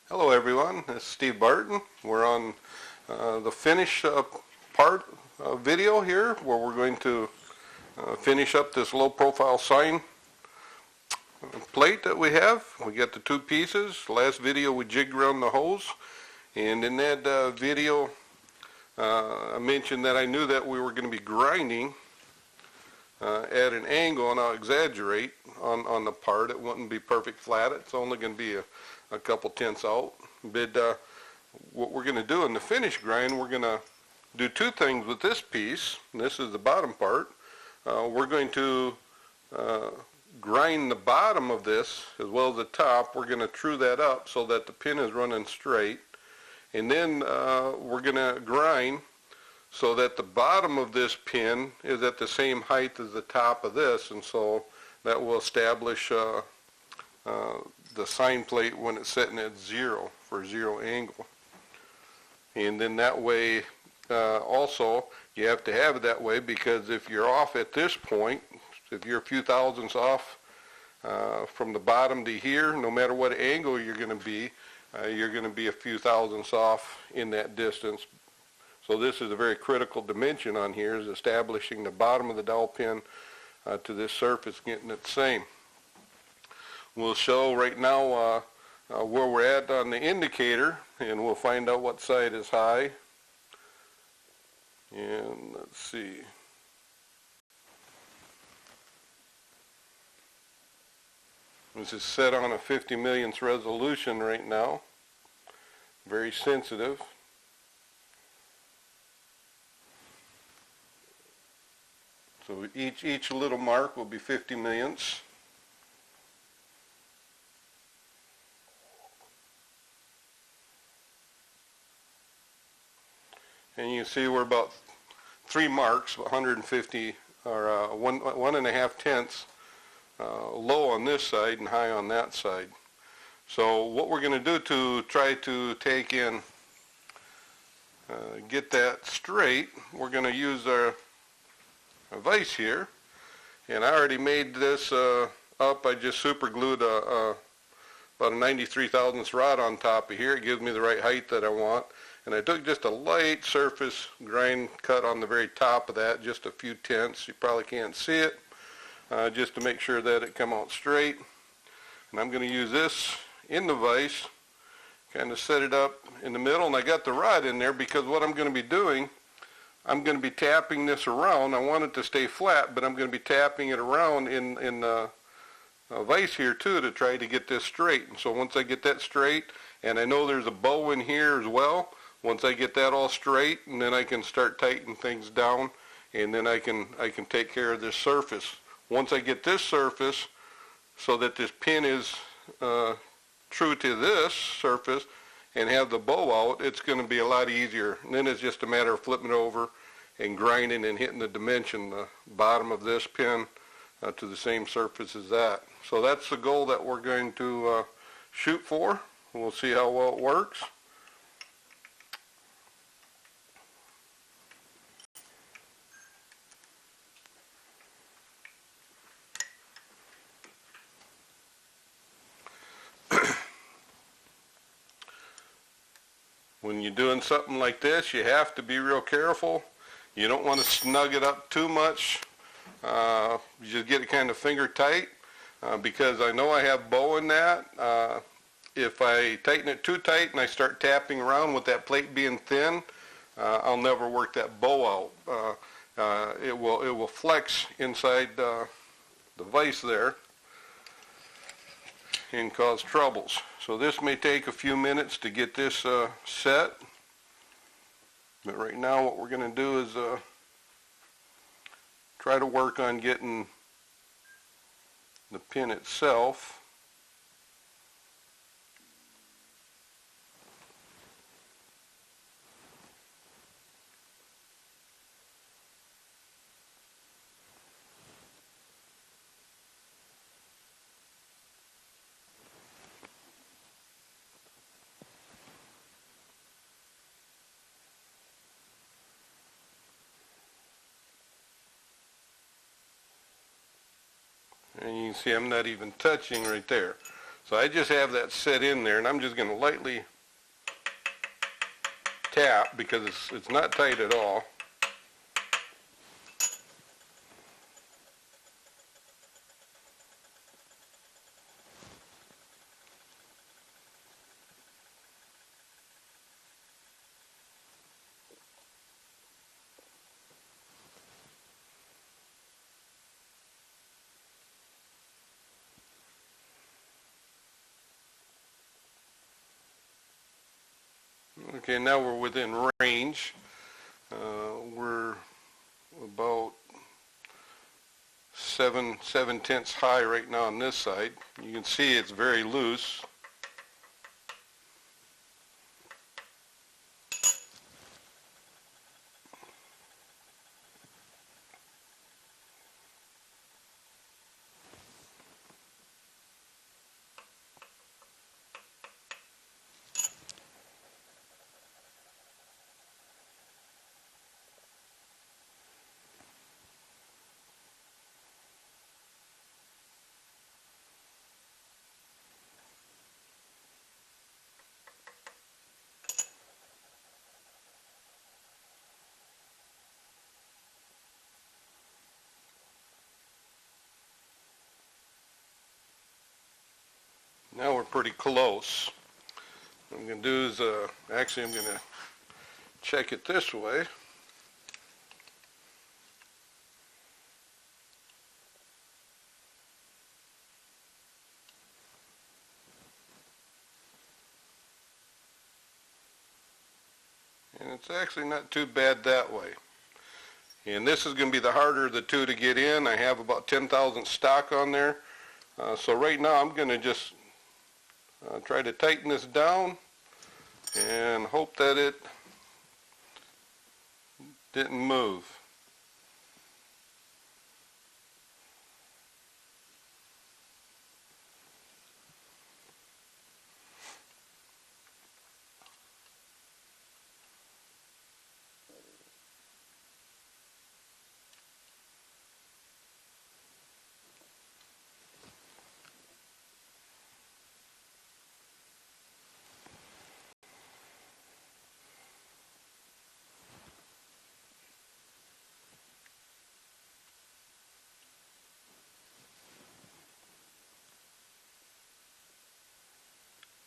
Hello everyone, this is Steve Barton. We're on the finish part video here where we're going to finish up this low profile sine plate that we have. We got the two pieces. Last video we jigged around the hose, and in that video I mentioned that I knew that we were going to be grinding at an angle, and I'll exaggerate on the part. It wouldn't be perfect flat. It's only going to be a couple tenths out. But what we're going to do in the finish grind, we're going to do two things with this piece. And this is the bottom part. We're going to grind the bottom of this as well as the top. We're going to true that up so that the pin is running straight. And then we're going to grind so that the bottom of this pin is at the same height as the top of this, and so that will establish the sine plate when it's sitting at zero for zero angle. And then that way also you have to have it that way, because if you're off at this point, if you're a few thousandths off from the bottom to here, no matter what angle you're going to be a few thousandths off in that distance. So this is a very critical dimension on here, is establishing the bottom of the dowel pin to this surface, getting it the same. We'll show right now where we're at on the indicator, and we'll find out what side is high. And let's see. This is set on a 50 millionths resolution right now. Very sensitive. So each little mark will be 50 millionths. And you see we're about 3 marks, 150 or 1.5 tenths low on this side and high on that side. So what we're going to do to try to take in, get that straight, we're going to use a vise here, and I already made this up. I just super glued about a 93 thousandths rod on top of here. It gives me the right height that I want, and I took just a light surface grind cut on the very top of that, just a few tenths. You probably can't see it, just to make sure that it come out straight. And I'm going to use this in the vise, kind of set it up in the middle, and I got the rod in there because what I'm going to be doing, I'm going to be tapping this around. I want it to stay flat, but I'm going to be tapping it around in the vise here too to try to get this straight. And so once I get that straight, and I know there's a bow in here as well, once I get that all straight, and then I can start tightening things down, and then I can take care of this surface. Once I get this surface so that this pin is true to this surface and have the bow out, it's going to be a lot easier. And then it's just a matter of flipping it over and grinding and hitting the dimension, the bottom of this pin to the same surface as that. So that's the goal that we're going to shoot for. We'll see how well it works. When you're doing something like this, you have to be real careful. You don't want to snug it up too much. You just get it kind of finger tight, because I know I have bow in that. If I tighten it too tight and I start tapping around with that plate being thin, I'll never work that bow out. It will flex inside the vise there and cause troubles. So this may take a few minutes to get this set, but right now what we're going to do is try to work on getting the pin itself and you can see I'm not even touching right there. So I just have that set in there, and I'm just going to lightly tap because it's not tight at all. Okay, now we're within range. We're about 7/7 high right now on this side. You can see it's very loose. Now we're pretty close. What I'm going to do is, actually I'm going to check it this way. And it's actually not too bad that way. And this is going to be the harder of the two to get in. I have about 10,000 stock on there. So right now I'm going to just try to tighten this down and hope that it didn't move.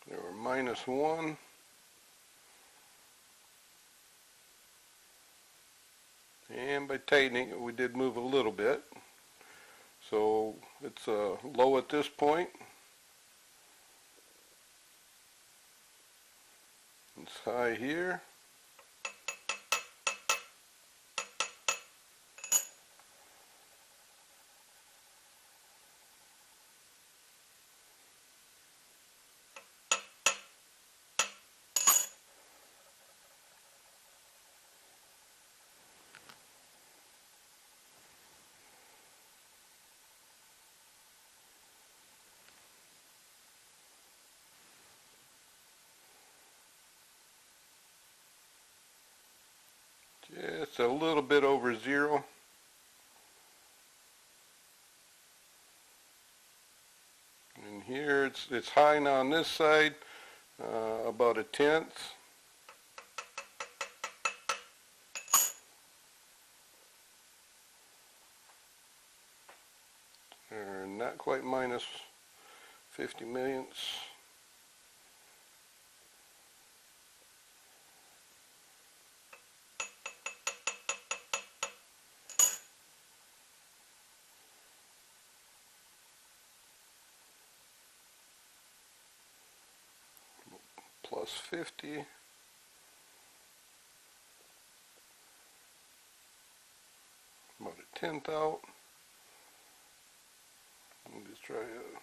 There were -1. And by tightening it, we did move a little bit. So it's low at this point. It's high here. Just a little bit over 0. And here it's high now on this side, about 1/10. Or not quite -50 millionths. +50. About 1/10 out. Let me just try it.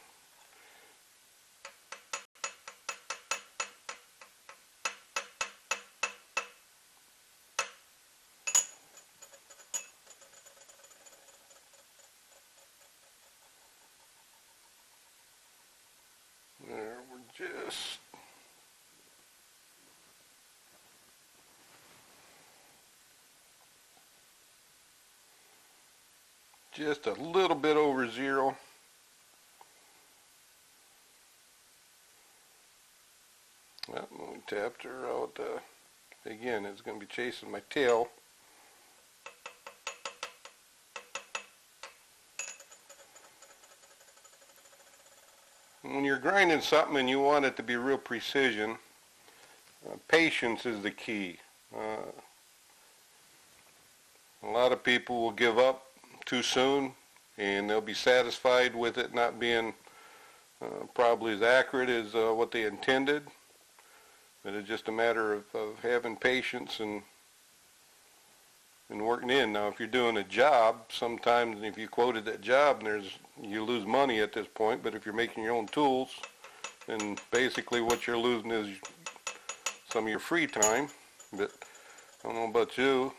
There, we're just a little bit over 0. Well, when we tapped her out, again, it's going to be chasing my tail. When you're grinding something and you want it to be real precision, patience is the key. A lot of people will give up too soon, and they'll be satisfied with it not being probably as accurate as what they intended. But it's just a matter of having patience and working in. Now, if you're doing a job, sometimes if you quoted that job, you lose money at this point. But if you're making your own tools, then basically what you're losing is some of your free time. But I don't know about you,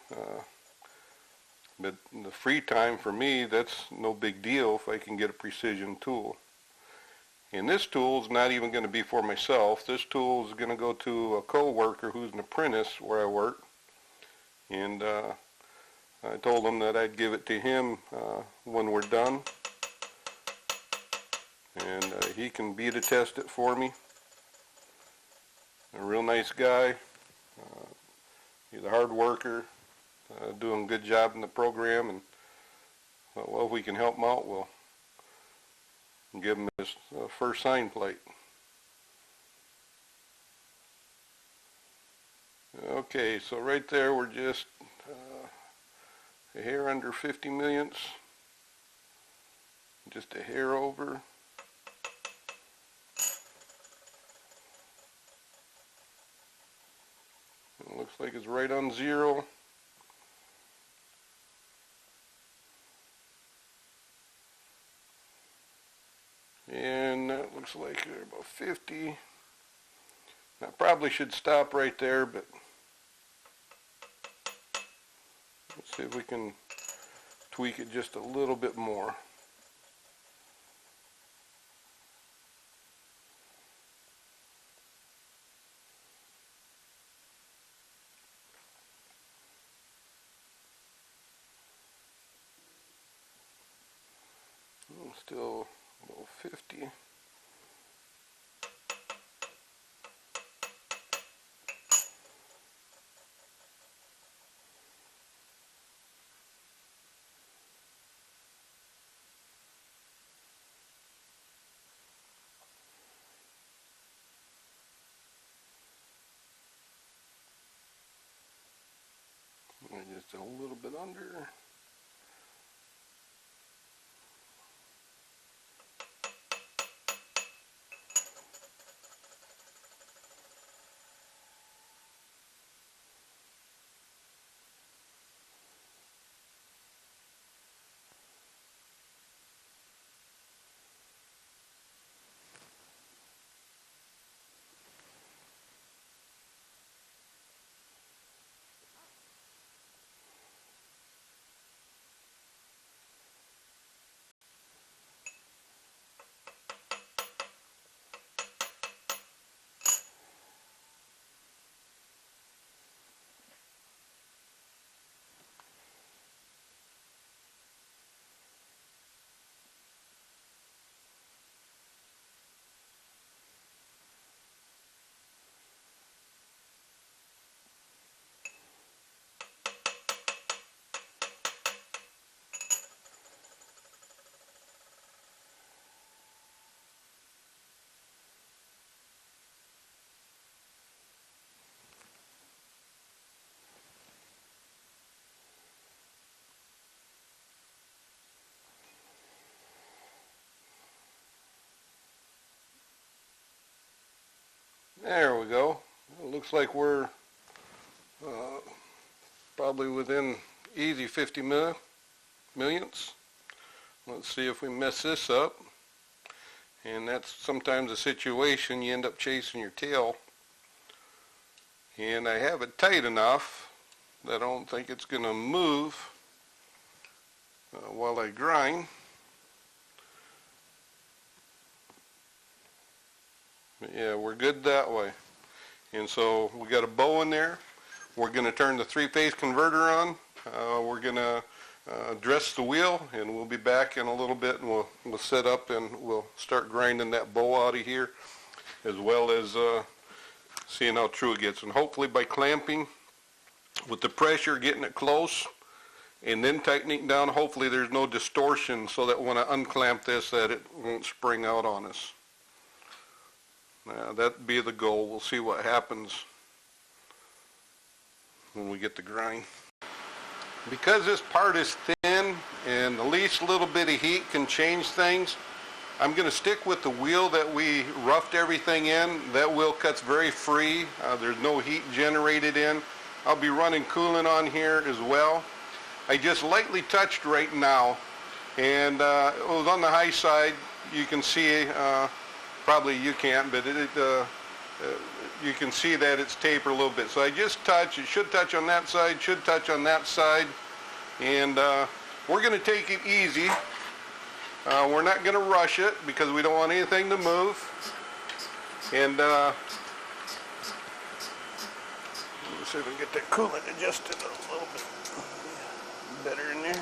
but the free time for me, that's no big deal if I can get a precision tool. And this tool is not even going to be for myself. This tool is going to go to a co-worker who's an apprentice where I work. And I told him that I'd give it to him when we're done. And he can beta test it for me. A real nice guy. He's a hard worker, doing a good job in the program. And well, if we can help him out, we'll give him his first sine plate. Okay, so right there we're just a hair under 50 millionths, just a hair over. It looks like it's right on zero. And that looks like they're about 50. I probably should stop right there, but let's see if we can tweak it just a little bit more. Still about 50. Just a little bit under. There we go. It looks like we're probably within easy 50 millionths. Let's see if we mess this up. And that's sometimes a situation you end up chasing your tail. And I have it tight enough that I don't think it's going to move while I grind. Yeah, we're good that way. And so we got a bow in there. We're going to turn the three-phase converter on. We're going to dress the wheel, and we'll be back in a little bit, and we'll set up and we'll start grinding that bow out of here, as well as seeing how true it gets. And hopefully by clamping with the pressure, getting it close, and then tightening it down, hopefully there's no distortion so that when I unclamp this that it won't spring out on us. That'd be the goal. We'll see what happens when we get the grind. Because this part is thin and the least little bit of heat can change things, I'm going to stick with the wheel that we roughed everything in. That wheel cuts very free. There's no heat generated in. I'll be running coolant on here as well. I just lightly touched right now, and it was on the high side. You can see, probably you can't, but you can see that it's tapered a little bit. So I just touch. It should touch on that side, should touch on that side, and we're going to take it easy. We're not going to rush it because we don't want anything to move. And let's see if we can get that coolant adjusted a little bit better in there.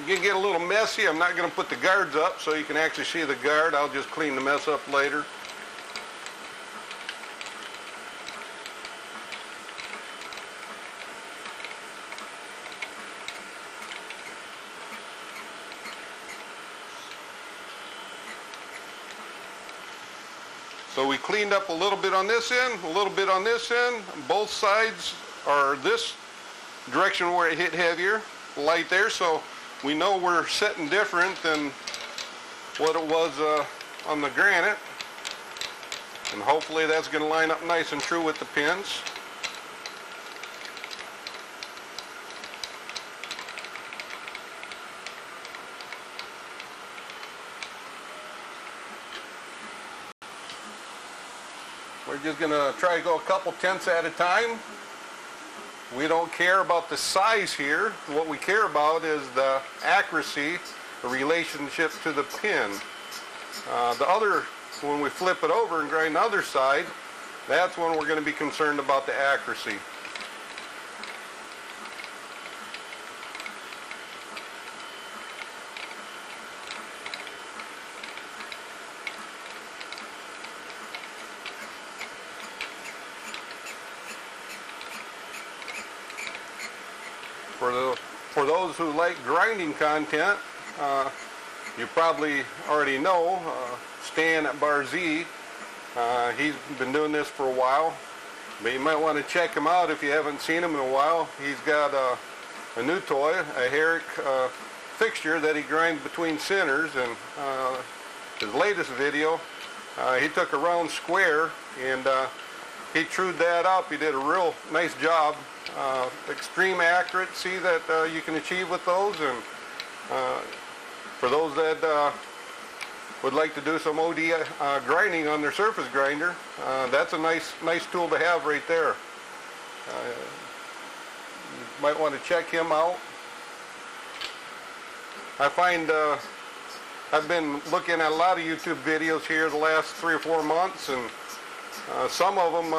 You get a little messy. I'm not going to put the guards up so you can actually see the guard. I'll just clean the mess up later. So we cleaned up a little bit on this end, a little bit on this end. Both sides are this direction where it hit heavier, light there, so we know we're setting different than what it was on the granite. And hopefully that's going to line up nice and true with the pins. We're just going to try to go a couple tenths at a time. We don't care about the size here. What we care about is the accuracy, the relationship to the pin. When we flip it over and grind the other side, that's when we're going to be concerned about the accuracy. For those who like grinding content, you probably already know Stan at Bar Z. He's been doing this for a while, but you might want to check him out if you haven't seen him in a while. He's got a new toy, a Herrick fixture that he grinds between centers, and his latest video, he took a round square and he trued that up. He did a real nice job. Extreme accuracy that you can achieve with those, and for those that would like to do some OD grinding on their surface grinder, that's a nice tool to have right there. You might want to check him out. I find I've been looking at a lot of YouTube videos here the last 3 or 4 months, and some of them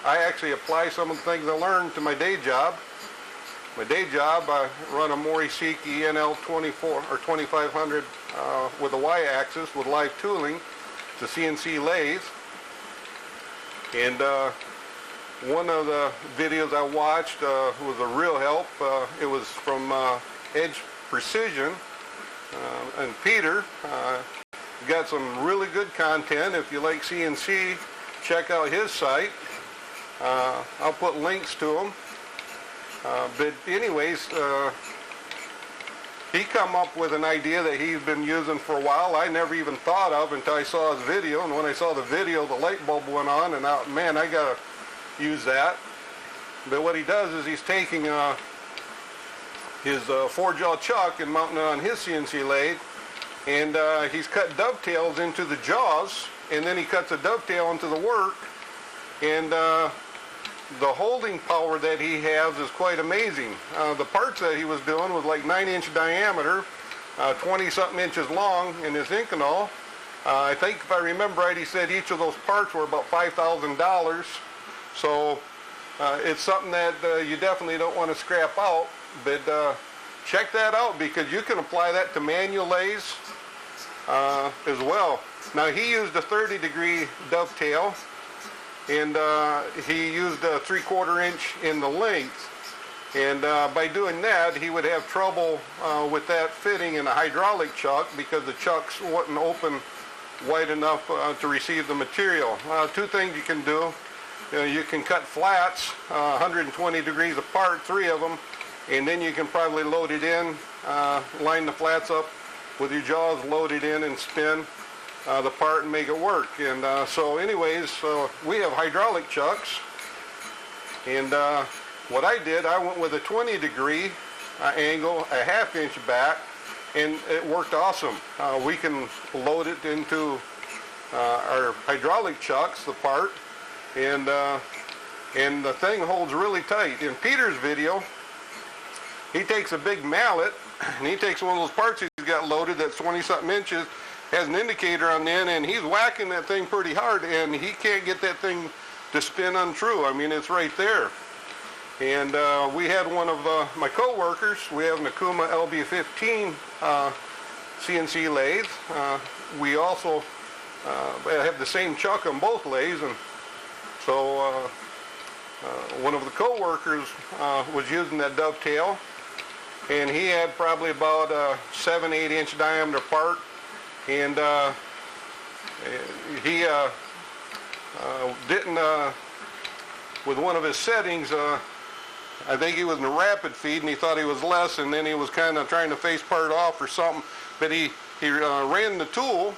I actually apply some of the things I learned to my day job. My day job, I run a Morisiki NL 24 or 2500 with a Y-axis with live tooling. It's a CNC lathe. And one of the videos I watched was a real help. It was from Edge Precision, and Peter got some really good content. If you like CNC, check out his site. I'll put links to him. But anyways, he come up with an idea that he's been using for a while. I never even thought of until I saw his video, and when I saw the video, the light bulb went on, and man, I gotta use that. But what he does is he's taking his 4-jaw chuck and mounting it on his CNC lathe, and he's cut dovetails into the jaws, and then he cuts a dovetail into the work, and the holding power that he has is quite amazing. The parts that he was doing was like 9-inch diameter, 20-something inches long in this Inconel. I think if I remember right, he said each of those parts were about $5,000. So it's something that you definitely don't want to scrap out. But check that out, because you can apply that to manual lathes as well. Now, he used a 30-degree dovetail, and he used a 3/4 inch in the length. And by doing that, he would have trouble with that fitting in a hydraulic chuck, because the chucks wouldn't open wide enough to receive the material. Two things you can do. You can cut flats 120 degrees apart, 3 of them, and then you can probably load it in, line the flats up with your jaws, load it in and spin the part and make it work. And so anyways, we have hydraulic chucks, and what I did, I went with a 20-degree angle, a 1/2 inch back, and it worked awesome. We can load it into our hydraulic chucks, the part, and the thing holds really tight. In Peter's video, he takes a big mallet, and he takes one of those parts he's got loaded that's 20-something inches, has an indicator on the end, and he's whacking that thing pretty hard, and he can't get that thing to spin untrue. I mean, it's right there. And we had one of my co-workers, we have an Akuma LB15 CNC lathe. We also have the same chuck on both lathes, and so one of the co-workers was using that dovetail, and he had probably about a 7-8 inch diameter part, and he didn't, with one of his settings, I think he was in a rapid feed, and he thought he was less, and then he was kind of trying to face part off or something. But he ran the tool,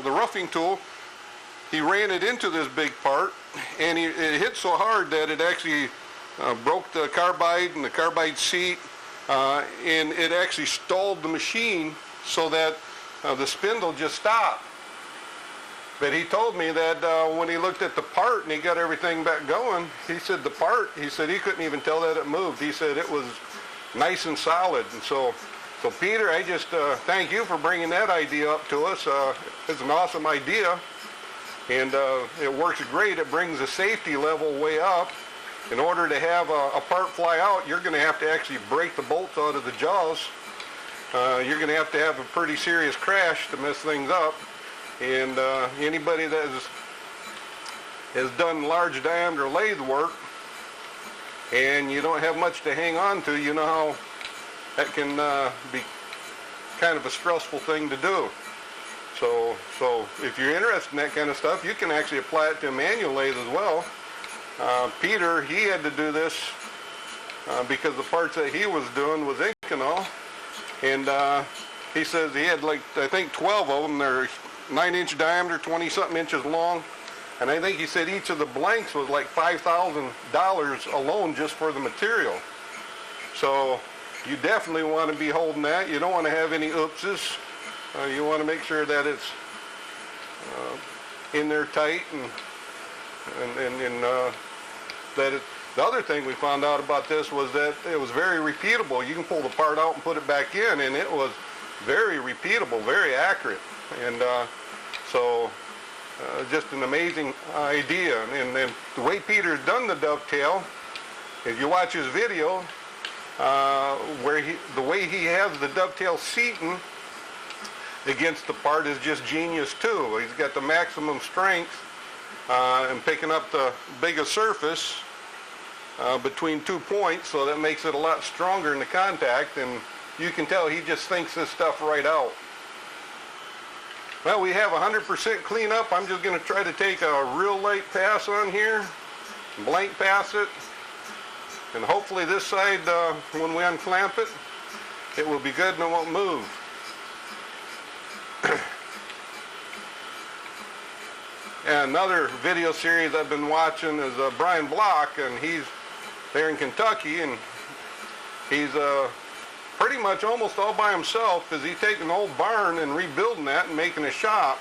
the roughing tool, he ran it into this big part, and it hit so hard that it actually broke the carbide and the carbide seat, and it actually stalled the machine so that the spindle just stopped. But he told me that when he looked at the part and he got everything back going, he said the part, he said he couldn't even tell that it moved. He said it was nice and solid. And so Peter, I just thank you for bringing that idea up to us. It's an awesome idea, and it works great. It brings the safety level way up. In order to have a part fly out, you're going to have to actually break the bolts out of the jaws. You're going to have a pretty serious crash to mess things up. And anybody that has done large diameter lathe work, and you don't have much to hang on to, you know how that can be kind of a stressful thing to do. So if you're interested in that kind of stuff, you can actually apply it to a manual lathe as well. Peter, he had to do this because the parts that he was doing was Inconel, and he says he had like, I think 12 of them. They're 9-inch diameter, 20-something inches long, and I think he said each of the blanks was like $5,000 alone just for the material. So you definitely want to be holding that. You don't want to have any oopses. You want to make sure that it's in there tight, and that it. The other thing we found out about this was that it was very repeatable. You can pull the part out and put it back in, and it was very repeatable, very accurate. And so just an amazing idea. And then the way Peter's done the dovetail, if you watch his video, the way he has the dovetail seating against the part is just genius too. He's got the maximum strength and picking up the biggest surface between 2 points, so that makes it a lot stronger in the contact, and you can tell he just thinks this stuff right out. Well, we have 100% cleanup. I'm just going to try to take a real light pass on here, blank pass it, and hopefully this side, when we unclamp it, it will be good and it won't move. And another video series I've been watching is Brian Block, and he's there in Kentucky, and he's pretty much almost all by himself. Is he taking an old barn and rebuilding that and making a shop,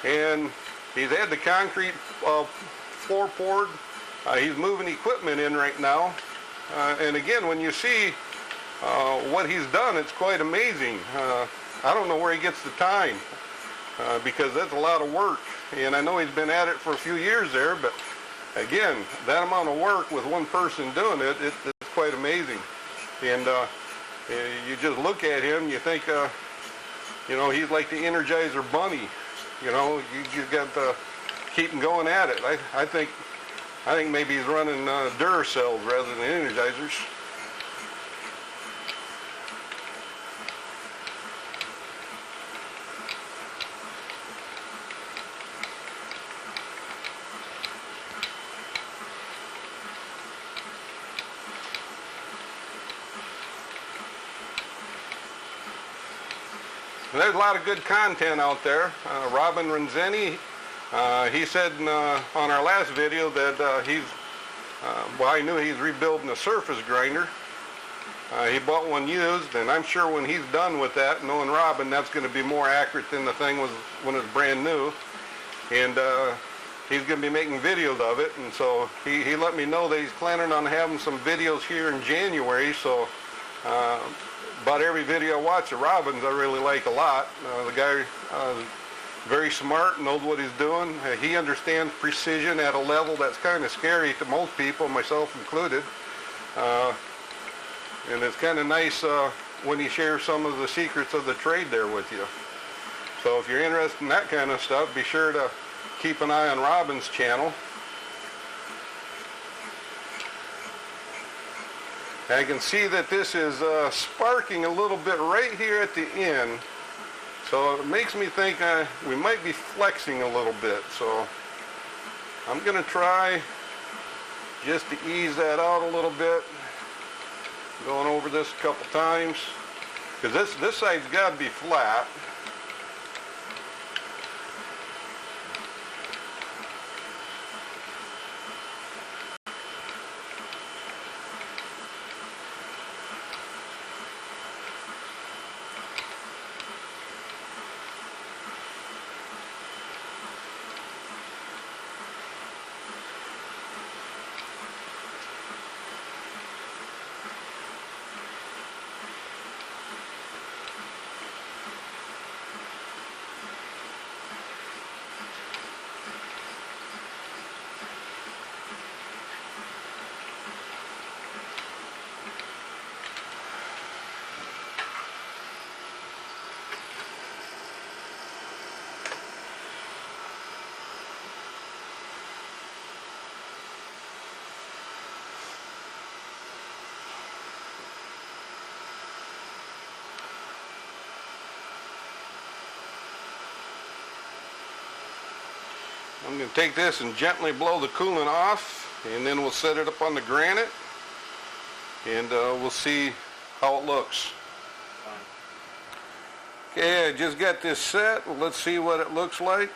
and he's had the concrete floor poured. He's moving equipment in right now, and again, when you see what he's done, it's quite amazing. I don't know where he gets the time, because that's a lot of work. And I know he's been at it for a few years there, but again, that amount of work with one person doing it, it's quite amazing. And you just look at him, you think, you know, he's like the Energizer Bunny. You know, you got to keep him going at it. I think maybe he's running Duracells rather than Energizers. There's a lot of good content out there. Robin Renzeni, he said on our last video that well, I knew he's rebuilding a surface grinder. He bought one used, and I'm sure when he's done with that, knowing Robin, that's going to be more accurate than the thing was when it was brand new. And he's going to be making videos of it, and so he let me know that he's planning on having some videos here in January. So about every video I watch of Robin's I really like a lot. The guy very smart, knows what he's doing. He understands precision at a level that's kind of scary to most people, myself included. And it's kind of nice when he shares some of the secrets of the trade there with you. So if you're interested in that kind of stuff, be sure to keep an eye on Robin's channel. I can see that this is sparking a little bit right here at the end. So it makes me think we might be flexing a little bit. So I'm going to try just to ease that out a little bit. Going over this a couple times. Because this side's got to be flat. I'm going to take this and gently blow the coolant off, and then we'll set it up on the granite, and we'll see how it looks. Okay, I just got this set. Well, let's see what it looks like.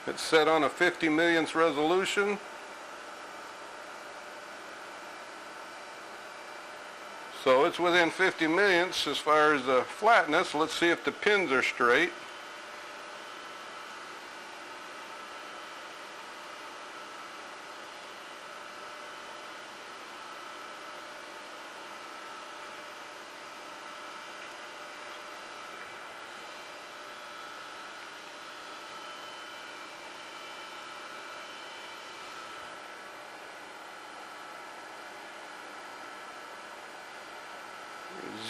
It's set on a 50 millionths resolution. So it's within 50 millionths as far as the flatness. Let's see if the pins are straight.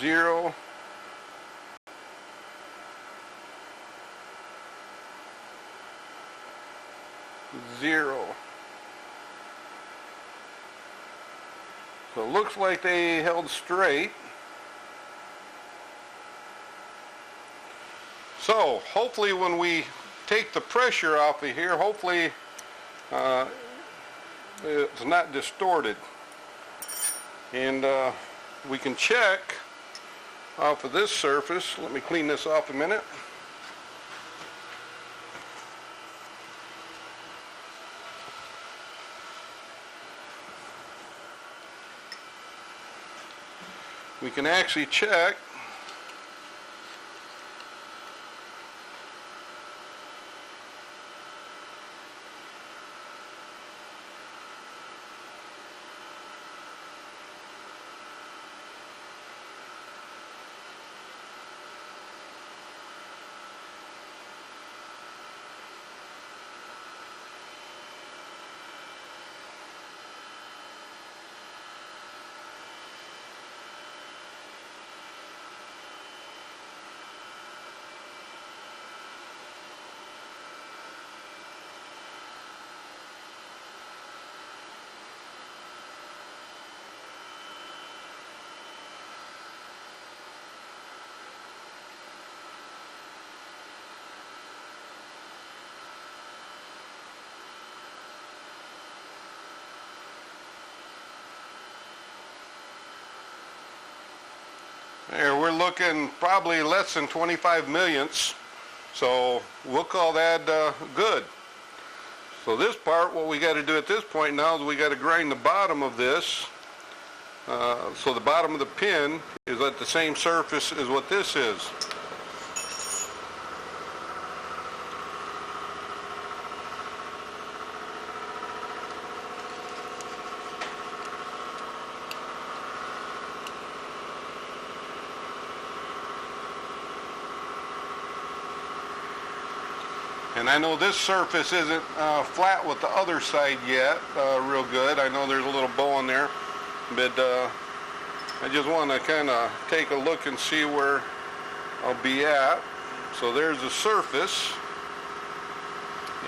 Zero. Zero. So it looks like they held straight. So hopefully when we take the pressure off of here, hopefully it's not distorted. And we can check off of this surface. Let me clean this off a minute. We can actually check looking probably less than 25 millionths. So we'll call that good. So this part, what we got to do at this point now is we got to grind the bottom of this. So the bottom of the pin is at the same surface as what this is. And I know this surface isn't flat with the other side yet, real good. I know there's a little bow on there, but I just want to kind of take a look and see where I'll be at. So there's the surface,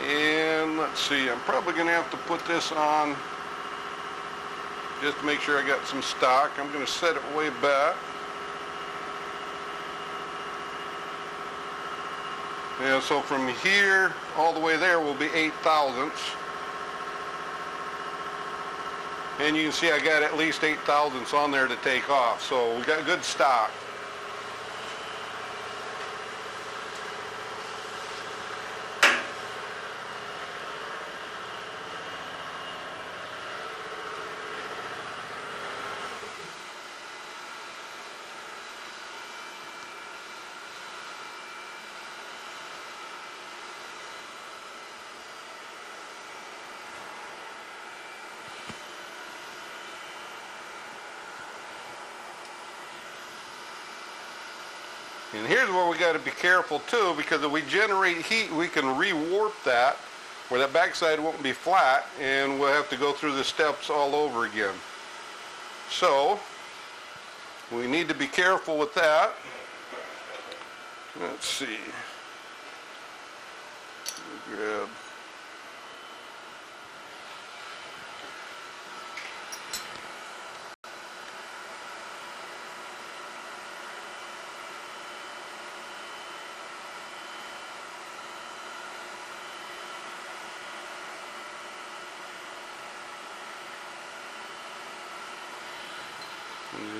and let's see, I'm probably going to have to put this on just to make sure I got some stock. I'm going to set it way back. Yeah, so from here all the way there will be 8 thousandths. And you can see I got at least 8 thousandths on there to take off. So we got good stock. And here's where we got to be careful too, because if we generate heat, we can re-warp that, where that backside won't be flat, and we'll have to go through the steps all over again. So we need to be careful with that. Let's see. Grab.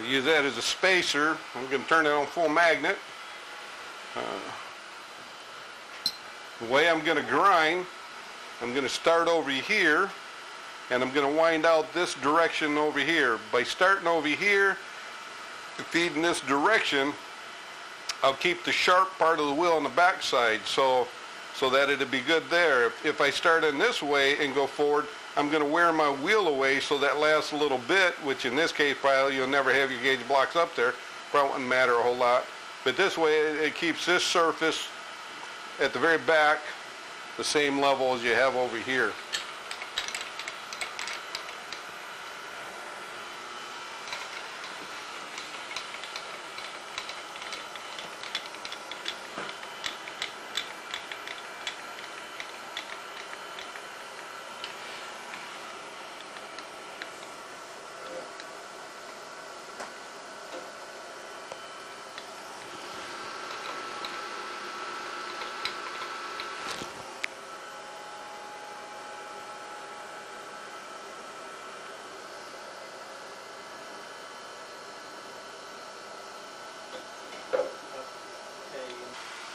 Use that as a spacer. I'm going to turn it on full magnet. The way I'm going to grind, I'm going to start over here, and I'm going to wind out this direction over here. By starting over here, feeding this direction, I'll keep the sharp part of the wheel on the back side, so that it'll be good there. If I start in this way and go forward, I'm going to wear my wheel away so that lasts a little bit, which in this case probably you'll never have your gauge blocks up there. Probably wouldn't matter a whole lot. But this way it keeps this surface at the very back the same level as you have over here.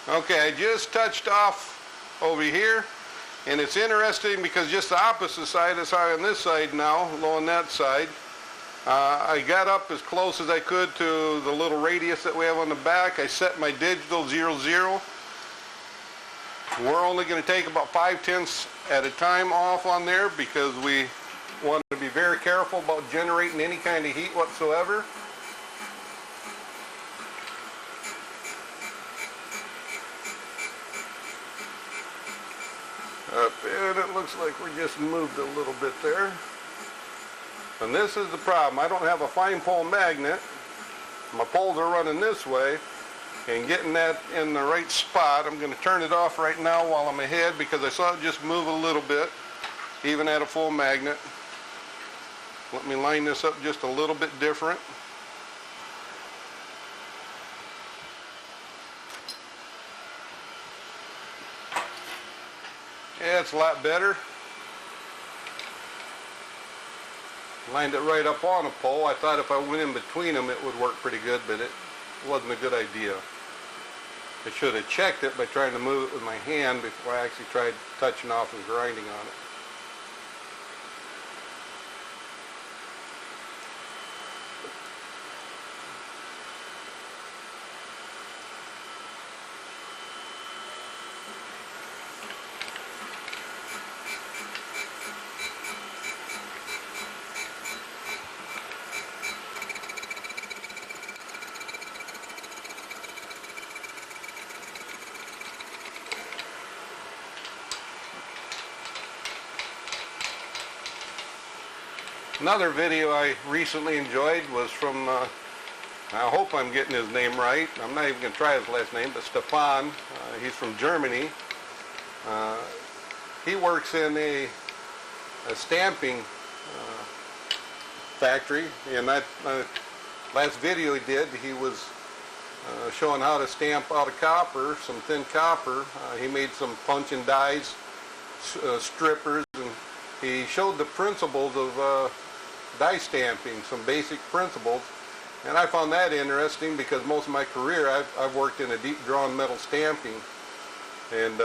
Okay, I just touched off over here, and it's interesting because just the opposite side is high on this side now, low on that side. I got up as close as I could to the little radius that we have on the back. I set my digital 00. We're only going to take about 5/10 at a time off on there because we want to be very careful about generating any kind of heat whatsoever. And it looks like we just moved a little bit there. And this is the problem. I don't have a fine pole magnet. My poles are running this way, and getting that in the right spot. I'm going to turn it off right now while I'm ahead because I saw it just move a little bit, even at a full magnet. Let me line this up just a little bit different. Yeah, it's a lot better. Lined it right up on a pole. I thought if I went in between them it would work pretty good, but wasn't a good idea. I should have checked it by trying to move it with my hand before I actually tried touching off and grinding on it. Another video I recently enjoyed was from, I hope I'm getting his name right. I'm not even going to try his last name, but Stefan. He's from Germany. He works in a stamping factory, and that last video he did, he was showing how to stamp out of copper, some thin copper. He made some punch and dies, strippers, and he showed the principles of die stamping, some basic principles, and I found that interesting because most of my career I've worked in a deep drawn metal stamping, and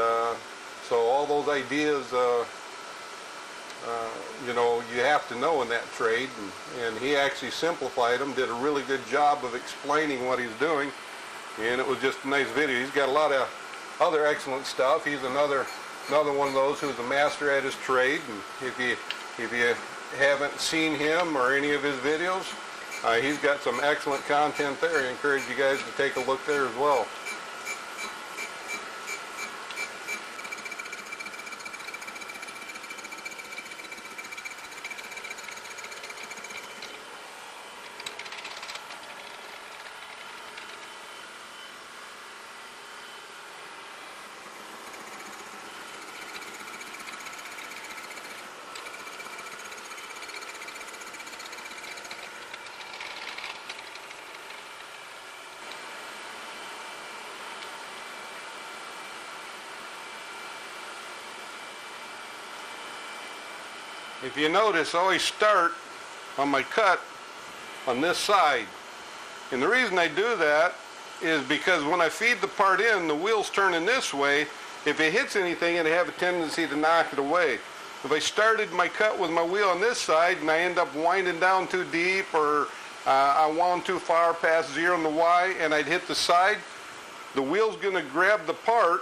so all those ideas you know, you have to know in that trade, and he actually simplified them, did a really good job of explaining what he's doing, and it was just a nice video. He's got a lot of other excellent stuff. He's another one of those who's a master at his trade, and if you haven't seen him or any of his videos, he's got some excellent content there. I encourage you guys to take a look there as well. If you notice, I always start on my cut on this side. And the reason I do that is because when I feed the part in, the wheel's turning this way. If it hits anything, it'll have a tendency to knock it away. If I started my cut with my wheel on this side and I end up winding down too deep, or I wound too far past 0 on the Y and I'd hit the side, the wheel's going to grab the part,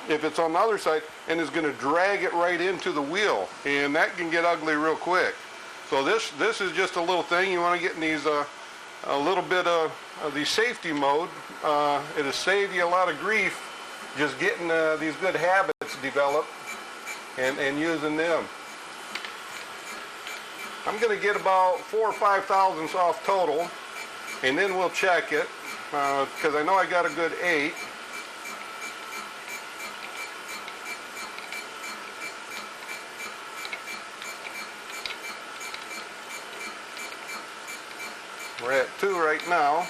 if it's on the other side, and is going to drag it right into the wheel, and that can get ugly real quick. So this is just a little thing. You want to get in these a little bit of the safety mode. It'll save you a lot of grief just getting these good habits developed and using them. I'm going to get about 4 or 5 thousandths off total, and then we'll check it because I know I got a good 8. We're at 2 right now.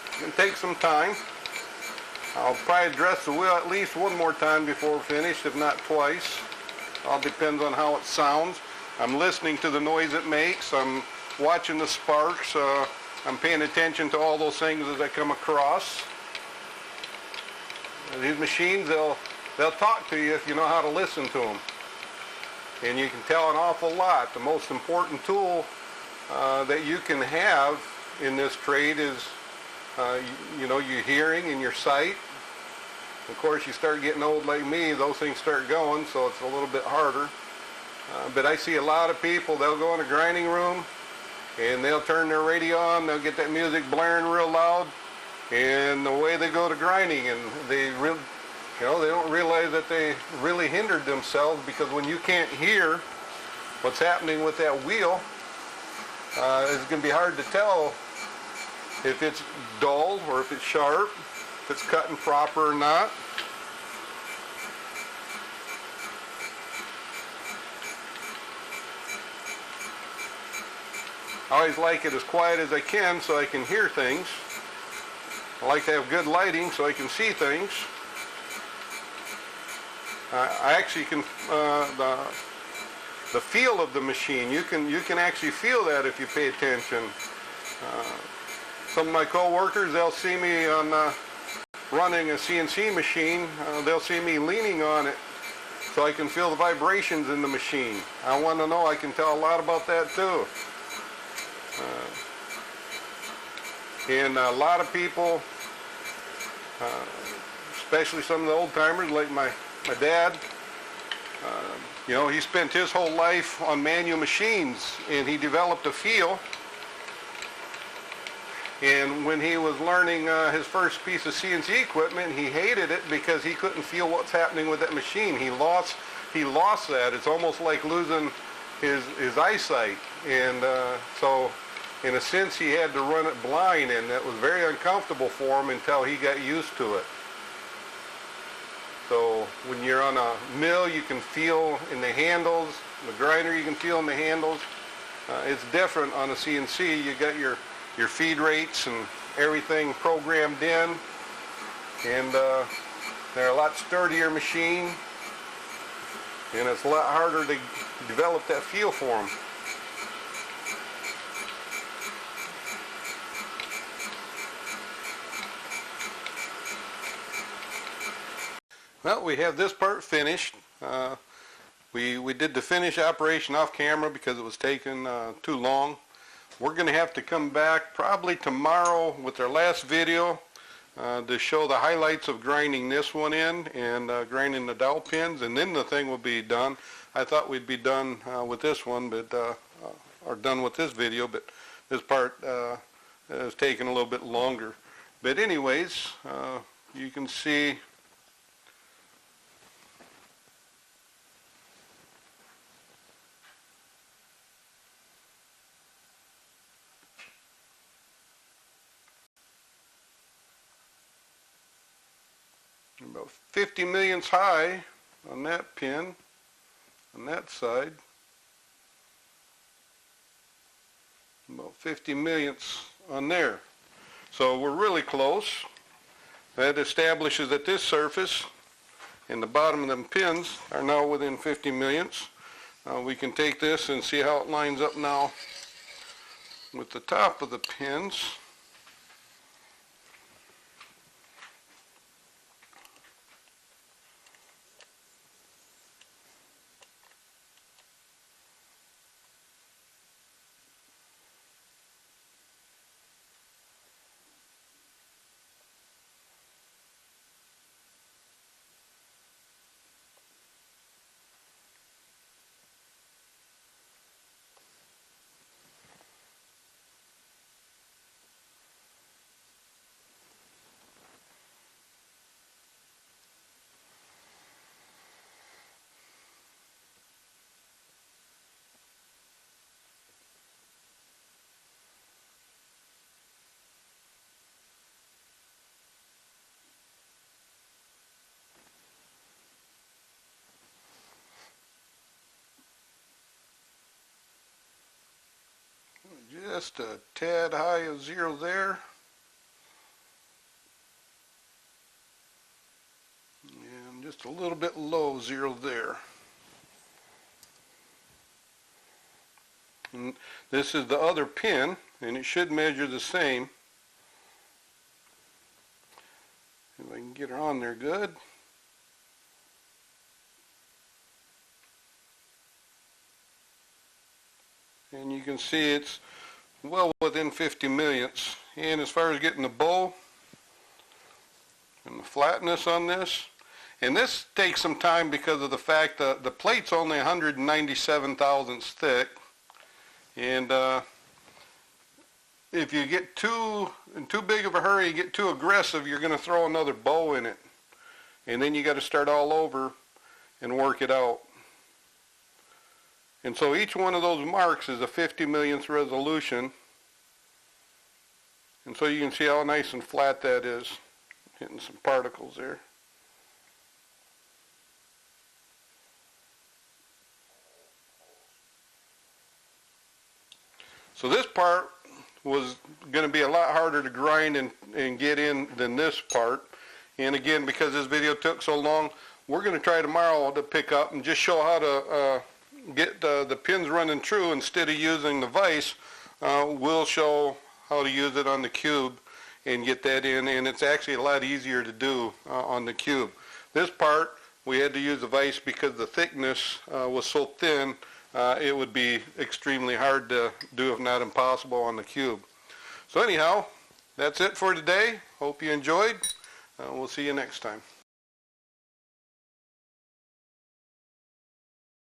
It's going to take some time. I'll probably address the wheel at least one more time before we're finished, if not twice. All depends on how it sounds. I'm listening to the noise it makes. I'm watching the sparks. I'm paying attention to all those things as I come across. These machines, they'll talk to you if you know how to listen to them. And you can tell an awful lot. The most important tool that you can have in this trade is, you know, your hearing and your sight. Of course, you start getting old like me, those things start going, so it's a little bit harder. But I see a lot of people, they'll go in a grinding room and they'll turn their radio on, they'll get that music blaring real loud, and the way they go to grinding, and they really, you know, they don't realize that they really hindered themselves, because when you can't hear what's happening with that wheel, it's going to be hard to tell if it's dull or if it's sharp, if it's cutting proper or not. I always like it as quiet as I can so I can hear things. I like to have good lighting so I can see things. I actually can, the feel of the machine, you can actually feel that if you pay attention. some of my co-workers, they'll see me on running a CNC machine. They'll see me leaning on it so I can feel the vibrations in the machine. I want to know, I can tell a lot about that too. And a lot of people, especially some of the old timers like my dad, you know, he spent his whole life on manual machines and he developed a feel. And when he was learning his first piece of CNC equipment, he hated it because he couldn't feel what's happening with that machine. He lost that. It's almost like losing his eyesight. And so in a sense he had to run it blind, and that was very uncomfortable for him until he got used to it. So when you're on a mill, you can feel in the handles. The grinder, you can feel in the handles. It's different on a CNC. You got your feed rates and everything programmed in, and they're a lot sturdier machine, and it's a lot harder to develop that feel for them. Well, we have this part finished. We did the finish operation off camera because it was taking too long. We're going to have to come back probably tomorrow with our last video to show the highlights of grinding this one in and grinding the dowel pins, and then the thing will be done. I thought we'd be done with this one, but or done with this video, but this part is taking a little bit longer. But anyways, you can see about 50 millionths high on that pin, on that side. About 50 millionths on there. So we're really close. That establishes that this surface and the bottom of them pins are now within 50 millionths. We can take this and see how it lines up now with the top of the pins. Just a tad high of zero there. And just a little bit low zero there. And this is the other pin, and it should measure the same. If I can get her on there good. And you can see it's well within 50 millionths. And as far as getting the bow and the flatness on this, and this takes some time because of the fact that the plate's only 197 thousandths thick, and if you get in too big of a hurry, you get too aggressive, you're going to throw another bow in it, and then you got to start all over and work it out. And so each one of those marks is a 50 millionth resolution. And so you can see how nice and flat that is. Hitting some particles there. So this part was going to be a lot harder to grind and get in than this part. And again, because this video took so long, we're going to try tomorrow to pick up and just show how to get the pins running true instead of using the vise. We'll show how to use it on the cube and get that in, and it's actually a lot easier to do on the cube. This part we had to use a vise because the thickness was so thin, it would be extremely hard to do, if not impossible, on the cube. So anyhow, that's it for today. Hope you enjoyed. We'll see you next time.